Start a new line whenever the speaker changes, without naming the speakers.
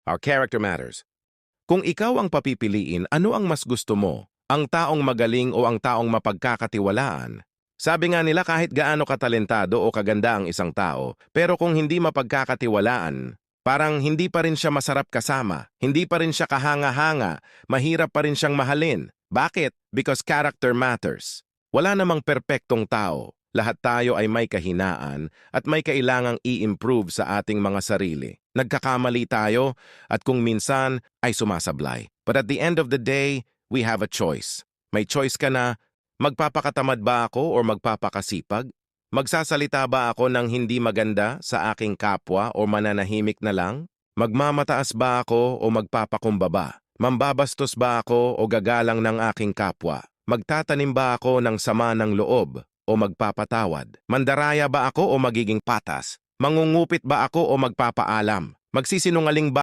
Our character matters. Kung ikaw ang papipiliin, ano ang mas gusto mo? Ang taong magaling o ang taong mapagkakatiwalaan? Sabi nga nila kahit gaano katalentado o kaganda ang isang tao, pero kung hindi mapagkakatiwalaan, parang hindi pa rin siya masarap kasama, hindi pa rin siya kahanga-hanga, mahirap pa rin siyang mahalin. Bakit? Because character matters. Wala namang perpektong tao. Lahat tayo ay may kahinaan at may kailangang i-improve sa ating mga sarili. Nagkakamali tayo at kung minsan ay sumasablay. But at the end of the day, we have a choice. May choice ka na, magpapakatamad ba ako o magpapakasipag? Magsasalita ba ako ng hindi maganda sa aking kapwa o mananahimik na lang? Magmamataas ba ako o magpapakumbaba? Mambabastos ba ako o gagalang ng aking kapwa? Magtatanim ba ako ng sama ng loob o magpapatawad? Mandaraya ba ako o magiging patas? Mangungupit ba ako o magpapaalam? Magsisinungaling ba